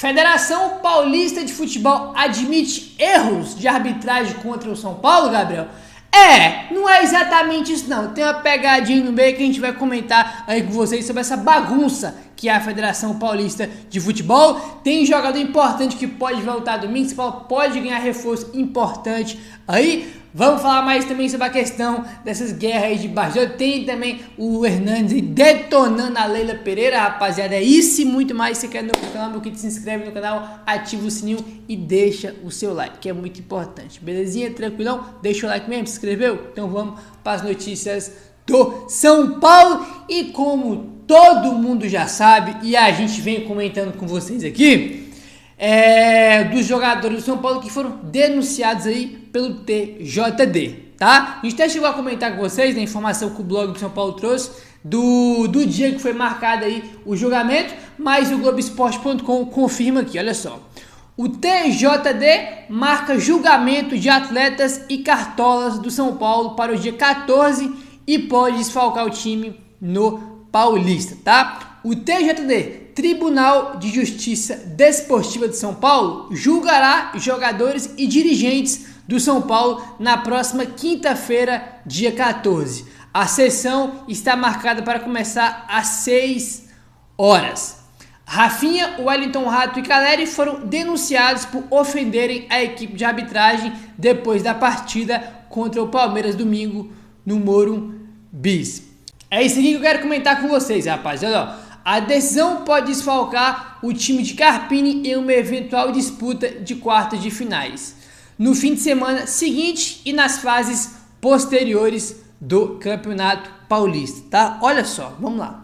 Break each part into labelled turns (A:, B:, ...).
A: Federação Paulista de Futebol admite erros de arbitragem contra o São Paulo, Gabriel? Não é exatamente isso não. Tem uma pegadinha no meio que a gente vai comentar aí com vocês sobre essa bagunça que é a Federação Paulista de Futebol. Tem jogador importante que pode voltar domingo, São Paulo pode ganhar reforço importante aí. Vamos falar mais também sobre a questão dessas guerras aí de bastidor. Tem também o Hernandes detonando a Leila Pereira, rapaziada. É isso e muito mais. Se você quer no canal, meu querido, se inscreve no canal, ativa o sininho e deixa o seu like, que é muito importante. Belezinha? Tranquilão? Deixa o like mesmo, se inscreveu? Então vamos para as notícias do São Paulo. E como todo mundo já sabe, e a gente vem comentando com vocês aqui, dos jogadores do São Paulo que foram denunciados aí pelo TJD, tá? A gente até chegou a comentar com vocês, na informação que o blog do São Paulo trouxe, do dia que foi marcado aí o julgamento, mas o Globoesporte.com confirma aqui, olha só. O TJD marca julgamento de atletas e cartolas do São Paulo para o dia 14 e pode desfalcar o time no Paulista, tá? O TJD, Tribunal de Justiça Desportiva de São Paulo, julgará jogadores e dirigentes do São Paulo na próxima quinta-feira, dia 14. A sessão está marcada para começar às 6 horas. Rafinha, Wellington Rato e Caleri foram denunciados por ofenderem a equipe de arbitragem depois da partida contra o Palmeiras domingo no Morumbi. É isso aqui que eu quero comentar com vocês, rapaz. Olha, ó. A decisão pode desfalcar o time de Carpini em uma eventual disputa de quartas de finais no fim de semana seguinte e nas fases posteriores do Campeonato Paulista, tá? Olha só, vamos lá.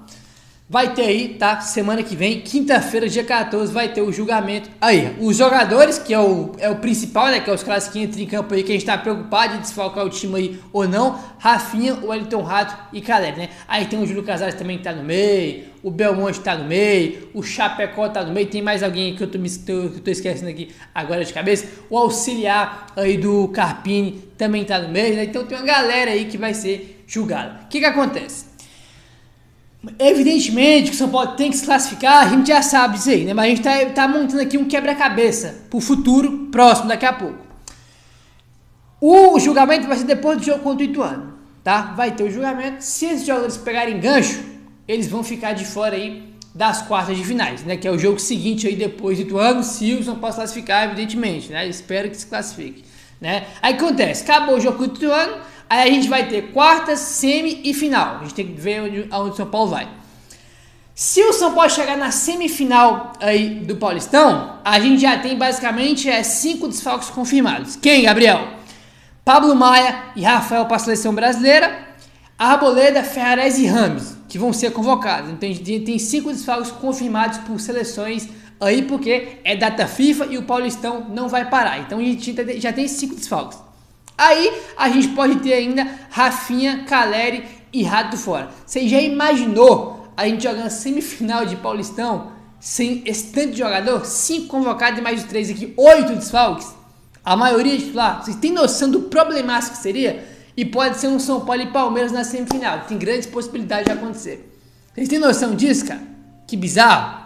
A: Vai ter aí, tá? Semana que vem, quinta-feira, dia 14, vai ter o julgamento. Aí, os jogadores, que é o principal, né? Que é os caras que entram em campo aí, que a gente tá preocupado de desfalcar o time aí ou não. Rafinha, o Wellington Rato e Caleri, né? Aí tem o Júlio Casares também que tá no meio, o Belmonte tá no meio, o Chapecó tá no meio, tem mais alguém que eu tô esquecendo aqui agora de cabeça. O auxiliar aí do Carpini também tá no meio, né? Então tem uma galera aí que vai ser julgada. O que acontece? Evidentemente que o São Paulo tem que se classificar, a gente já sabe disso aí, né? Mas a gente tá montando aqui um quebra-cabeça pro futuro próximo, daqui a pouco. O julgamento vai ser depois do jogo contra o Ituano, tá? Vai ter o julgamento. Se esses jogadores pegarem gancho, eles vão ficar de fora aí das quartas de finais, né? Que é o jogo seguinte aí depois do Ituano, se o São Paulo se classificar, evidentemente, né? Espero que se classifique, né? Aí o que acontece? Acabou o jogo contra o Ituano, aí a gente vai ter quartas, semi e final. A gente tem que ver aonde o São Paulo vai. Se o São Paulo chegar na semifinal aí do Paulistão, a gente já tem basicamente 5 desfalques confirmados. Quem, Gabriel? Pablo Maia e Rafael para a seleção brasileira, Arboleda, Ferrarese e Rames, que vão ser convocados. Então a gente tem 5 desfalques confirmados por seleções aí, porque é data FIFA e o Paulistão não vai parar. Então a gente já tem 5 desfalques. Aí a gente pode ter ainda Rafinha, Caleri e Rato fora. Você já imaginou a gente jogando semifinal de Paulistão sem esse tanto de jogador? 5 convocados e mais de 3 aqui, 8 desfalques. A maioria titular. Vocês têm noção do problemaço que seria? E pode ser um São Paulo e Palmeiras na semifinal. Tem grandes possibilidades de acontecer. Vocês têm noção disso, cara? Que bizarro.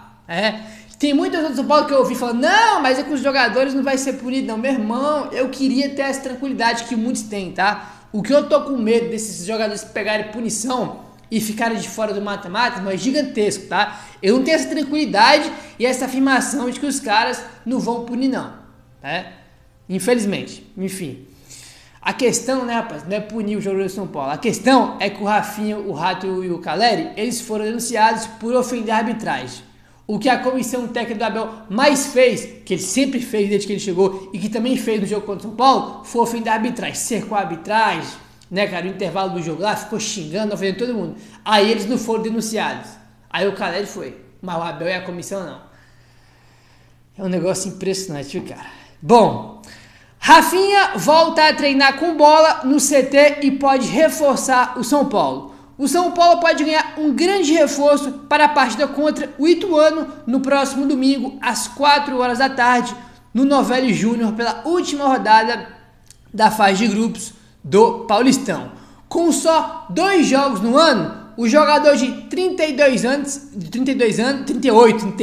A: Tem muitos outros São Paulo que eu ouvi falando, não, mas é que os jogadores não vai ser punido, não. Meu irmão, eu queria ter essa tranquilidade que muitos têm, tá? O que eu tô com medo desses jogadores pegarem punição e ficarem de fora do mata-mata, mas é gigantesco, tá? Eu não tenho essa tranquilidade e essa afirmação de que os caras não vão punir, não. Infelizmente, enfim. A questão, né, rapaz, não é punir o jogador do São Paulo. A questão é que o Rafinha, o Rato e o Caleri, eles foram denunciados por ofender a arbitragem. O que a comissão técnica do Abel mais fez, que ele sempre fez desde que ele chegou e que também fez no jogo contra o São Paulo, foi ofender a arbitragem, cercou a arbitragem, né, cara, no intervalo do jogo lá, ficou xingando, ofendendo todo mundo. Aí eles não foram denunciados. Aí o Caleri foi, mas o Abel e a comissão não. É um negócio impressionante, viu, cara? Bom, Rafinha volta a treinar com bola no CT e pode reforçar o São Paulo. O São Paulo pode ganhar um grande reforço para a partida contra o Ituano no próximo domingo, às 4 horas da tarde, no Novelli Júnior, pela última rodada da fase de grupos do Paulistão. Com só 2 jogos no ano, o jogador de 38,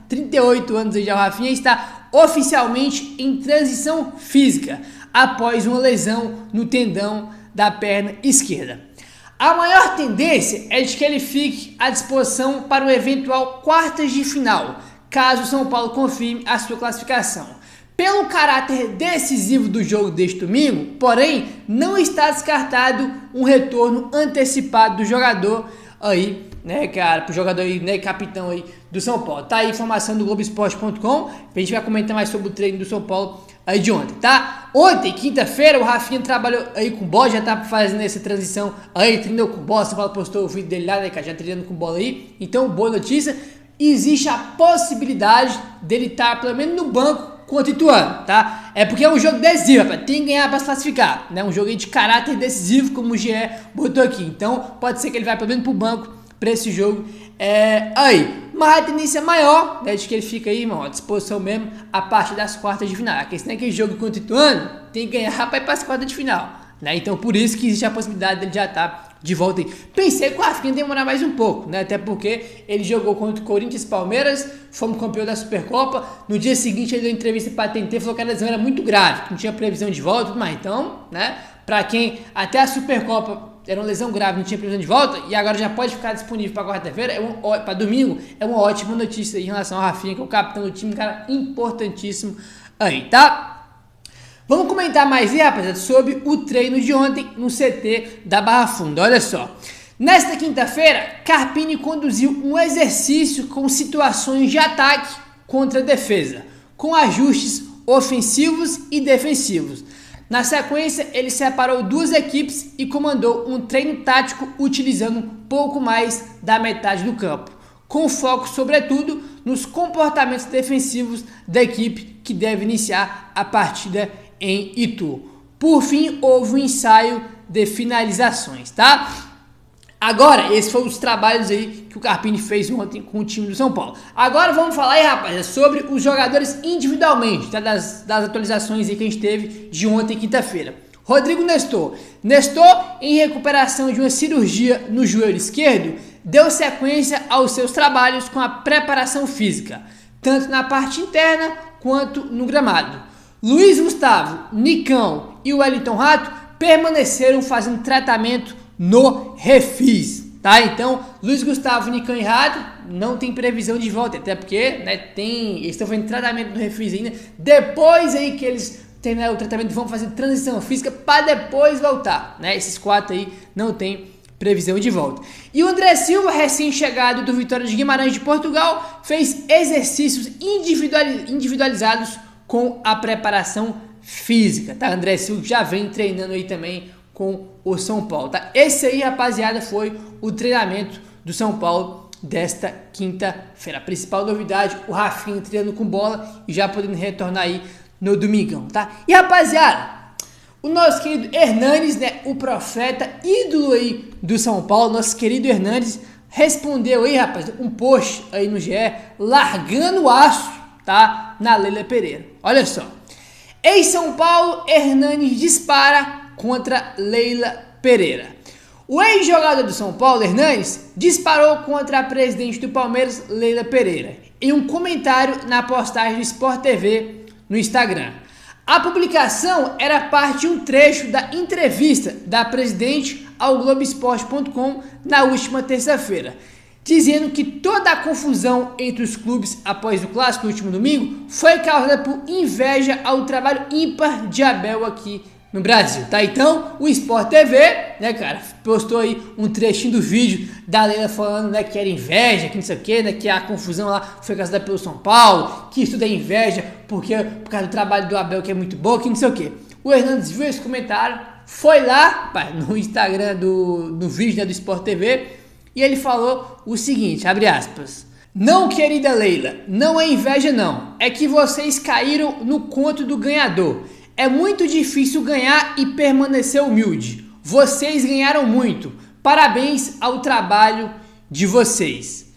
A: 38 anos aí já o Rafinha, está oficialmente em transição física, após uma lesão no tendão da perna esquerda. A maior tendência é de que ele fique à disposição para o eventual quartas de final, caso o São Paulo confirme a sua classificação. Pelo caráter decisivo do jogo deste domingo, porém, não está descartado um retorno antecipado do jogador aí, né, cara, pro jogador aí, né, capitão aí do São Paulo. Tá aí a informação do Globoesporte.com, a gente vai comentar mais sobre o treino do São Paulo aí de ontem, tá? Ontem, quinta-feira, o Rafinha trabalhou aí com bola, já tá fazendo essa transição aí, treinou com bola, São Paulo postou o vídeo dele lá, né, cara, já treinando com bola aí. Então, boa notícia, existe a possibilidade dele estar pelo menos no banco contra o Ituano, tá? É porque é um jogo decisivo, rapaz, tem que ganhar para se classificar, né? Um jogo aí de caráter decisivo, como o GE botou aqui. Então, pode ser que ele vá pelo menos pro banco para esse jogo aí. Mas a tendência maior, né, de que ele fica aí, irmão, à disposição mesmo a partir das quartas de final. A questão é que esse jogo contra o Ituano tem que ganhar para ir para as quartas de final, né? Então, por isso que existe a possibilidade dele já estar de volta aí. Pensei que o Rafinha ia demorar mais um pouco, né? Até porque ele jogou contra o Corinthians e Palmeiras, fomos campeão da Supercopa. No dia seguinte ele deu entrevista para a TNT, falou que a lesão era muito grave, que não tinha previsão de volta e tudo mais. Então, né, para quem até a Supercopa era uma lesão grave, não tinha previsão de volta, e agora já pode ficar disponível para quarta-feira, para domingo, é uma ótima notícia em relação ao Rafinha, que é o capitão do time, um cara importantíssimo aí, tá? Vamos comentar mais aí, rapaziada, sobre o treino de ontem no CT da Barra Funda. Olha só, nesta quinta-feira, Carpini conduziu um exercício com situações de ataque contra a defesa, com ajustes ofensivos e defensivos. Na sequência, ele separou duas equipes e comandou um treino tático utilizando um pouco mais da metade do campo, com foco, sobretudo, nos comportamentos defensivos da equipe que deve iniciar a partida em Itu. Por fim, houve um ensaio de finalizações, tá? Agora, esses foram os trabalhos aí que o Carpini fez ontem com o time do São Paulo. Agora vamos falar aí, rapaz, sobre os jogadores individualmente, tá? Das atualizações aí que a gente teve de ontem, quinta-feira. Rodrigo Nestor. Nestor, em recuperação de uma cirurgia no joelho esquerdo, deu sequência aos seus trabalhos com a preparação física, tanto na parte interna quanto no gramado. Luiz Gustavo, Nicão e Wellington Rato permaneceram fazendo tratamento no Refis, tá? Então, Luiz Gustavo, Nicão e Rato não tem previsão de volta, até porque, né, eles estão fazendo tratamento no Refis ainda. Depois aí que eles terminarem o tratamento, vão fazer transição física para depois voltar, né? Esses quatro aí não tem previsão de volta. E o André Silva, recém-chegado do Vitória de Guimarães de Portugal, fez exercícios individualizados com a preparação física, tá? André Silva já vem treinando aí também com o São Paulo, tá? Esse aí, rapaziada, foi o treinamento do São Paulo desta quinta-feira. A principal novidade, o Rafinha treinando com bola e já podendo retornar aí no domingão, tá? E, rapaziada, o nosso querido Hernanes, né, o profeta, ídolo aí do São Paulo, nosso querido Hernanes, respondeu aí, rapaz, um post aí no GE, largando o aço, tá? Na Leila Pereira. Olha só. Em São Paulo, Hernanes dispara contra Leila Pereira. O ex-jogador do São Paulo, Hernanes, disparou contra a presidente do Palmeiras, Leila Pereira, em um comentário na postagem do Sport TV no Instagram. A publicação era parte de um trecho da entrevista da presidente ao Globoesporte.com na última terça-feira, dizendo que toda a confusão entre os clubes após o clássico no último domingo foi causada por inveja ao trabalho ímpar de Abel aqui no Brasil, tá? Então, o Sport TV, né, cara, postou aí um trechinho do vídeo da Leila falando, né, que era inveja, que não sei o que, né, que a confusão lá foi causada pelo São Paulo, que isso é inveja por causa do trabalho do Abel, que é muito bom, que não sei o que. O Hernandes viu esse comentário, foi lá, pá, no Instagram do vídeo, né, do Sport TV, e ele falou o seguinte, abre aspas: "Não, querida Leila, não é inveja não, é que vocês caíram no conto do ganhador. É muito difícil ganhar e permanecer humilde. Vocês ganharam muito. Parabéns ao trabalho de vocês.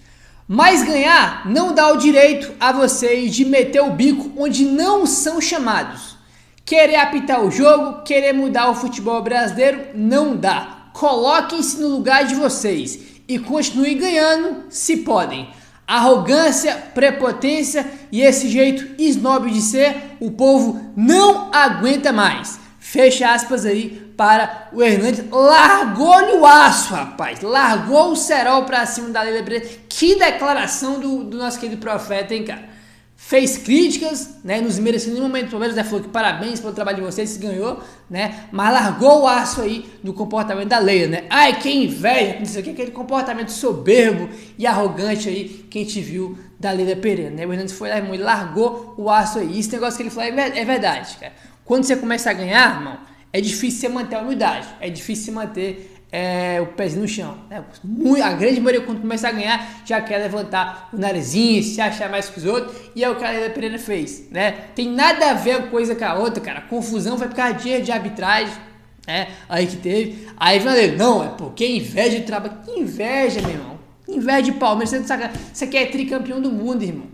A: Mas ganhar não dá o direito a vocês de meter o bico onde não são chamados. Querer apitar o jogo, querer mudar o futebol brasileiro, não dá. Coloquem-se no lugar de vocês e continuem ganhando se podem. Arrogância, prepotência e esse jeito snob de ser, o povo não aguenta mais. Fecha aspas aí para o Hernandes. Largou-lhe o aço, rapaz. Largou o cerol pra cima da Leila Pereira. Que declaração do nosso querido profeta, hein, cara? Fez críticas, né? Não desmereceu em nenhum momento, pelo menos, né? Falou que parabéns pelo trabalho de vocês, se ganhou, né? Mas largou o aço aí do comportamento da Leila, né? Ai, que inveja, não sei o que, aquele comportamento soberbo e arrogante aí que a gente viu da Leila Pereira, né? O Hernandes foi lá e largou o aço aí. Esse negócio que ele falou é verdade, cara. Quando você começa a ganhar, irmão, é difícil você manter a humildade, é difícil você manter o pezinho no chão, né? A grande maioria, quando começa a ganhar, já quer levantar o narizinho, se achar mais que os outros, e é o que a Leila Pereira fez, né? Tem nada a ver uma coisa com a outra, cara. A confusão foi por causa de erro de arbitragem, né? Aí que teve. Aí vem a Leila, não, é porque inveja de trabalho. Que inveja, meu irmão. Inveja de Palmeiras, você aqui é tricampeão do mundo, irmão,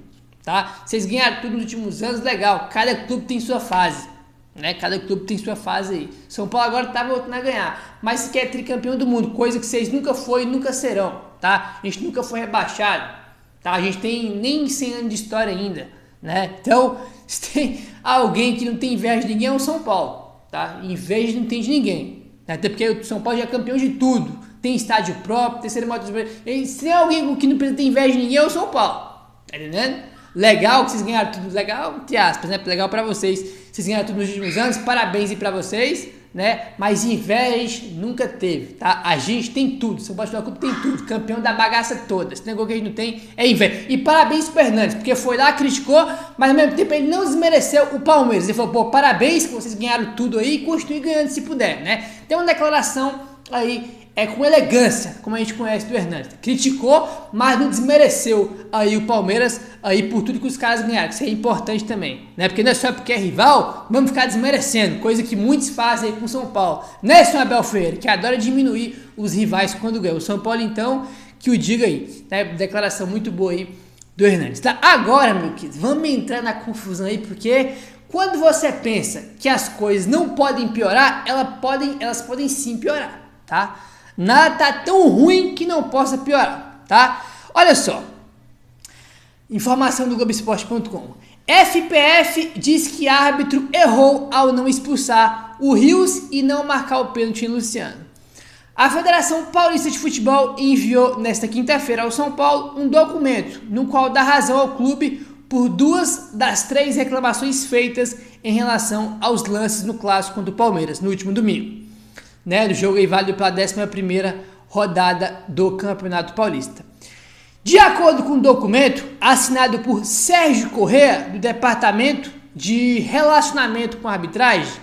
A: tá? Vocês ganharam tudo nos últimos anos, legal. Cada clube tem sua fase, né? Cada clube tem sua fase aí. São Paulo agora tá voltando a ganhar, mas se quer tricampeão do mundo, coisa que vocês nunca foi e nunca serão, tá? A gente nunca foi rebaixado, tá? A gente tem nem 100 anos de história ainda, né? Então, se tem alguém que não tem inveja de ninguém, é o São Paulo, tá? Inveja não tem de ninguém, né? Até porque o São Paulo já é campeão de tudo, tem estádio próprio, tem cerimônia de... Se tem alguém que não precisa ter inveja de ninguém, é o São Paulo, tá entendendo? Legal que vocês ganharam tudo, legal, entre aspas, né? Legal pra vocês, vocês ganharam tudo nos últimos anos, parabéns aí pra vocês, né? Mas inveja nunca teve, tá? A gente tem tudo, São Paulo Futebol Clube tem tudo, campeão da bagaça toda. Esse negócio que a gente não tem é inveja. E parabéns pro Hernandes, porque foi lá, criticou, mas ao mesmo tempo ele não desmereceu o Palmeiras. Ele falou, pô, parabéns que vocês ganharam tudo aí e continue ganhando se puder, né? Tem uma declaração aí, com elegância, como a gente conhece do Hernandes. Criticou, mas não desmereceu aí o Palmeiras aí por tudo que os caras ganharam, que isso é importante também, né? Porque não é só porque é rival, vamos ficar desmerecendo, coisa que muitos fazem aí com o São Paulo, né, senhor Abel Ferreira, que adora diminuir os rivais quando ganha. O São Paulo, então, que o diga aí, né? Declaração muito boa aí do Hernandes, tá? Agora, meu querido, vamos entrar na confusão aí, porque quando você pensa que as coisas não podem piorar, elas podem sim piorar, tá? Nada tá tão ruim que não possa piorar, tá? Olha só, informação do Globoesporte.com. FPF diz que árbitro errou ao não expulsar o Rios e não marcar o pênalti em Luciano. A Federação Paulista de Futebol enviou nesta quinta-feira ao São Paulo um documento no qual dá razão ao clube por 2 das 3 reclamações feitas em relação aos lances no clássico contra o Palmeiras no último domingo, né, do jogo aí válido pela 11ª rodada do Campeonato Paulista. De acordo com o documento assinado por Sérgio Corrêa, do Departamento de Relacionamento com a Arbitragem,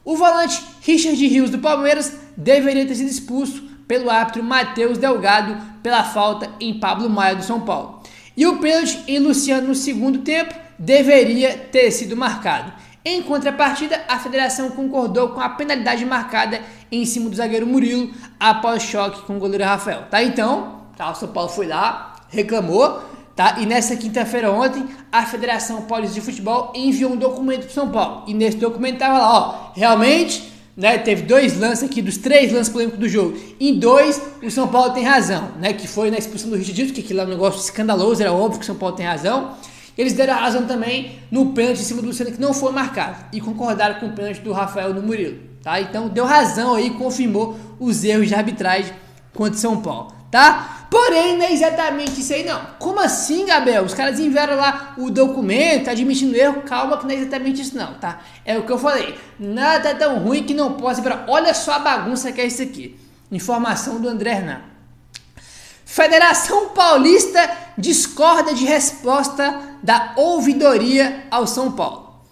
A: o volante Richard Rios do Palmeiras deveria ter sido expulso pelo árbitro Matheus Delgado pela falta em Pablo Maia do São Paulo. E o pênalti em Luciano no segundo tempo deveria ter sido marcado. Em contrapartida, a federação concordou com a penalidade marcada em cima do zagueiro Murilo após choque com o goleiro Rafael. Tá, então, tá, o São Paulo foi lá, reclamou, tá? E nessa quinta-feira ontem, a Federação Paulista de Futebol enviou um documento pro São Paulo. E nesse documento tava lá, ó, realmente, né, teve 2 lances aqui, dos 3 lances polêmicos do jogo. Em 2, o São Paulo tem razão, né? Que foi na expulsão do Richard Dias, que aquilo é um negócio escandaloso, era óbvio que o São Paulo tem razão. Eles deram razão também no pênalti em cima do Luciano, que não foi marcado, e concordaram com o pênalti do Rafael no Murilo, tá? Então deu razão aí, confirmou os erros de arbitragem contra o São Paulo, tá? Porém, não é exatamente isso aí não. Como assim, Gabriel? Os caras enviaram lá o documento admitindo erro. Calma que não é exatamente isso não, tá? É o que eu falei, nada é tão ruim que não possa virar. Olha só a bagunça que é isso aqui. Informação do André Hernan. Federação Paulista discorda de resposta da ouvidoria ao São Paulo.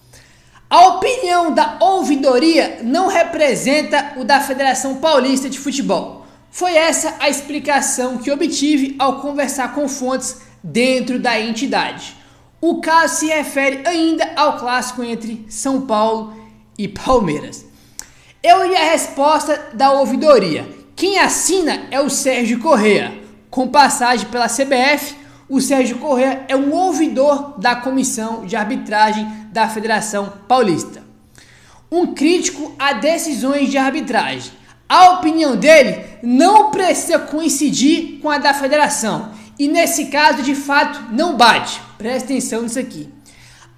A: A opinião da ouvidoria não representa o da Federação Paulista de Futebol. Foi essa a explicação que obtive ao conversar com fontes dentro da entidade. O caso se refere ainda ao clássico entre São Paulo e Palmeiras. Eu li a resposta da ouvidoria. Quem assina é o Sérgio Corrêa. Com passagem pela CBF, o Sérgio Corrêa é um ouvidor da Comissão de Arbitragem da Federação Paulista. Um crítico a decisões de arbitragem. A opinião dele não precisa coincidir com a da federação E nesse caso, de fato, não bate. Presta atenção nisso aqui.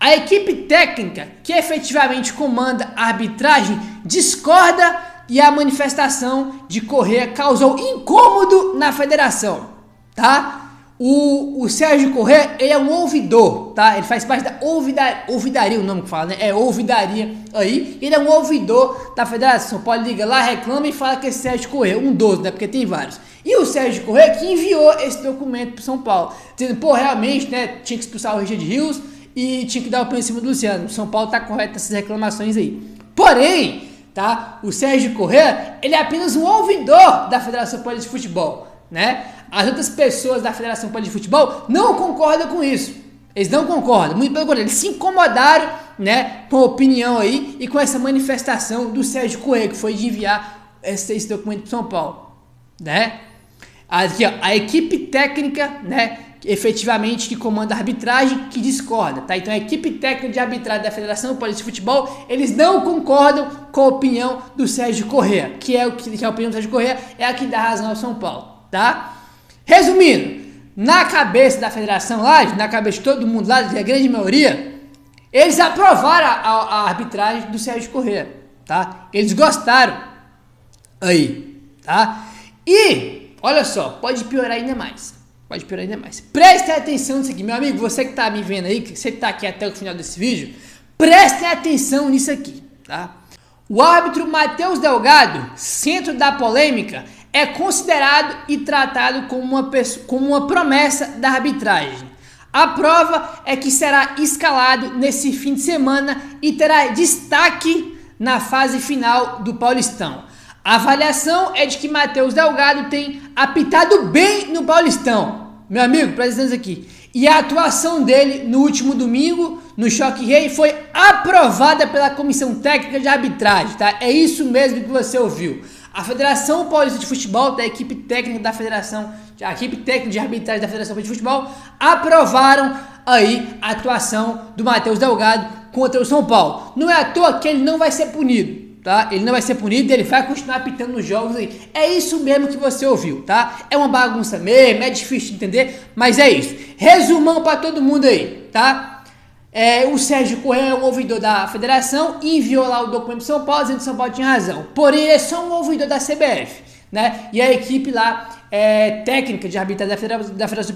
A: A equipe técnica que efetivamente comanda a arbitragem discorda e a manifestação de Correa causou incômodo na federação, tá? O Sérgio Correa, ele é um ouvidor, tá? Ele faz parte da ouvidaria, o nome que fala, né? É ouvidaria aí. Ele é um ouvidor da federação. Pode ligar lá, reclama e fala que é Sérgio Correa, um dos, né? Porque tem vários. E o Sérgio Correa que enviou esse documento pro São Paulo, dizendo, pô, realmente, né? Tinha que expulsar o Richard Rios e tinha que dar o pé em cima do Luciano. O São Paulo tá correto nessas reclamações aí. Porém, tá? O Sérgio Correa, ele é apenas um ouvidor da Federação Paulista de Futebol, né? As outras pessoas da Federação Paulista de Futebol não concordam com isso. Eles não concordam, muito pelo contrário, eles se incomodaram, né, com a opinião aí e com essa manifestação do Sérgio Correa, que foi de enviar esse documento para São Paulo, né? Aqui, ó, a equipe técnica, né, efetivamente que comanda a arbitragem, que discorda, tá? Então a equipe técnica de arbitragem da Federação Paulista de Futebol, eles não concordam com a opinião do Sérgio Correa, que é a opinião do Sérgio Correa é a que dá razão ao São Paulo, tá? Resumindo, na cabeça da federação lá, na cabeça de todo mundo lá, a grande maioria, eles aprovaram a arbitragem do Sérgio Correa, tá? Eles gostaram aí, tá? E, olha só, pode piorar ainda mais. Pode piorar ainda mais. Preste atenção nisso aqui, meu amigo, você que tá me vendo aí, que você tá aqui até o final desse vídeo, preste atenção nisso aqui, tá? O árbitro Matheus Delgado, centro da polêmica, é considerado e tratado como uma promessa da arbitragem. A prova é que será escalado nesse fim de semana e terá destaque na fase final do Paulistão. A avaliação é de que Matheus Delgado tem apitado bem no Paulistão. Meu amigo, presta atenção aqui. E a atuação dele no último domingo, no Choque Rei, foi aprovada pela Comissão Técnica de Arbitragem, tá? É isso mesmo que você ouviu. A Federação Paulista de Futebol, da equipe técnica da Federação, a equipe técnica de arbitragem da Federação Paulista de Futebol, aprovaram aí a atuação do Matheus Delgado contra o São Paulo. Não é à toa que ele não vai ser punido, tá? Ele não vai ser punido, ele vai continuar apitando nos jogos aí. É isso mesmo que você ouviu, tá? É uma bagunça mesmo, é difícil de entender, mas é isso. Resumão para todo mundo aí, tá? O Sérgio Correa é um ouvidor da federação e enviou lá o documento para São Paulo dizendo que São Paulo tinha razão. Porém, ele é só um ouvidor da CBF, né? E a equipe lá técnica de arbitragem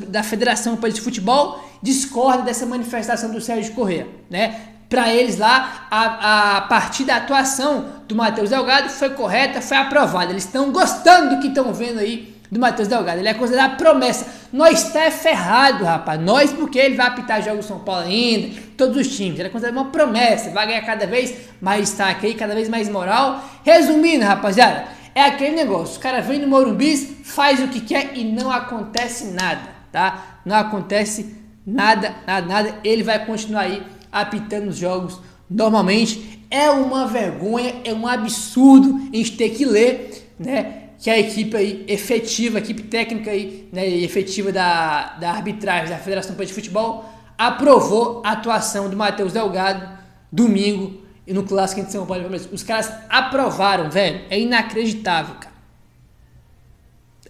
A: da Federação Paulista de Futebol discorda dessa manifestação do Sérgio Correa, né? Para eles lá, a partir da atuação do Matheus Delgado foi correta, foi aprovada. Eles estão gostando do que estão vendo aí do Matheus Delgado. Ele é considerado promessa. Nós está ferrado, rapaz. Nós, porque ele vai apitar jogos do São Paulo ainda, todos os times. Ele é considerado uma promessa. Vai ganhar cada vez mais destaque aí, cada vez mais moral. Resumindo, rapaziada, é aquele negócio. O cara vem no Morumbi, faz o que quer e não acontece nada, tá? Não acontece nada. Ele vai continuar aí apitando os jogos normalmente. É uma vergonha, é um absurdo a gente ter que ler, né? Que a equipe aí efetiva, a equipe técnica aí, né, efetiva da arbitragem da Federação Paulista de Futebol aprovou a atuação do Matheus Delgado domingo e no Clássico entre São Paulo e Palmeiras. Os caras aprovaram, velho. É inacreditável, cara.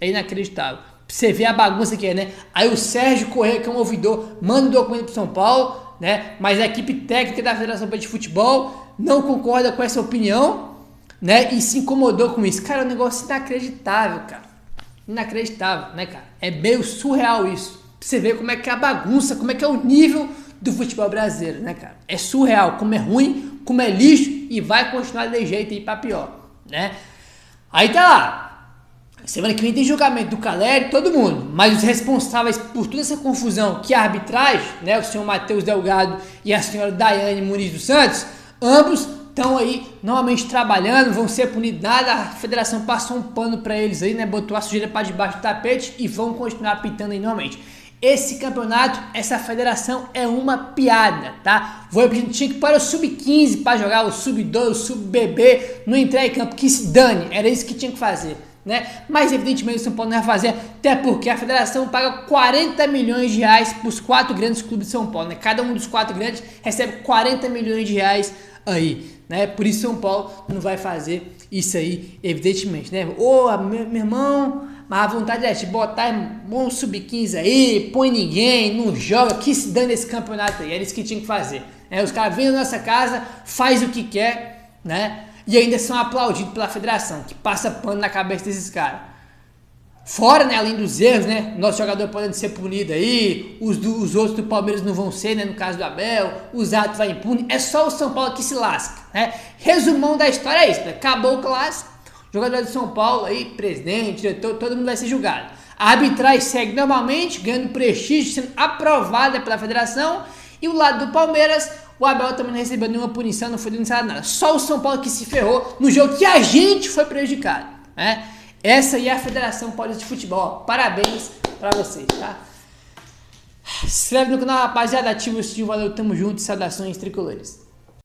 A: É inacreditável. Pra você ver a bagunça que é, né? Aí o Sérgio Correa, que é um ouvidor, manda o documento pro São Paulo, né? Mas a equipe técnica da Federação Paulista de Futebol não concorda com essa opinião, né? E se incomodou com isso. Cara, é um negócio inacreditável, cara. Inacreditável, né, cara? É meio surreal isso. Pra você ver como é que é a bagunça, como é que é o nível do futebol brasileiro, né, cara? É surreal, como é ruim, como é lixo e vai continuar de jeito aí pra pior, né? Aí tá lá. Semana que vem tem julgamento do Caleri, todo mundo. Mas os responsáveis por toda essa confusão que é a arbitragem, né? O senhor Matheus Delgado e a senhora Daiane Muniz dos Santos, ambos estão aí normalmente trabalhando, vão ser punidos nada, a federação passou um pano pra eles aí, né, botou a sujeira pra debaixo do tapete e vão continuar apitando aí normalmente. Esse campeonato, essa federação é uma piada, tá? Vou repetir, tinha que ir para o Sub-15 para jogar o Sub-2, o Sub-BB, não entrar em campo, que se dane, era isso que tinha que fazer, né? Mas evidentemente o São Paulo não vai fazer, até porque a federação paga 40 milhões de reais para os 4 grandes clubes de São Paulo, né? Cada um dos 4 grandes recebe 40 milhões de reais aí, né? Por isso São Paulo não vai fazer isso aí, evidentemente, né? Meu irmão, mas a vontade é de botar um sub-15 aí, põe ninguém, não joga, que se dane esse campeonato aí, era isso que tinha que fazer. Os caras vêm na nossa casa, faz o que quer, né? E ainda são aplaudidos pela federação, que passa pano na cabeça desses caras. Fora, né, além dos erros, né, nosso jogador podendo ser punido aí, os outros do Palmeiras não vão ser, né, no caso do Abel, os atos vai impune, é só o São Paulo que se lasca, né? Resumão da história é isso, né? Acabou o clássico, jogador de São Paulo aí, presidente, diretor, todo mundo vai ser julgado. A arbitragem segue normalmente, ganhando prestígio, sendo aprovada pela federação, e o lado do Palmeiras, o Abel também não recebeu nenhuma punição, não foi denunciado nada, só o São Paulo que se ferrou no jogo que a gente foi prejudicado, né? Essa aí é a Federação Paulista de Futebol. Parabéns pra vocês, tá? Se inscreve no canal, rapaziada. Ativa o sininho. Valeu, tamo junto. Saudações tricolores.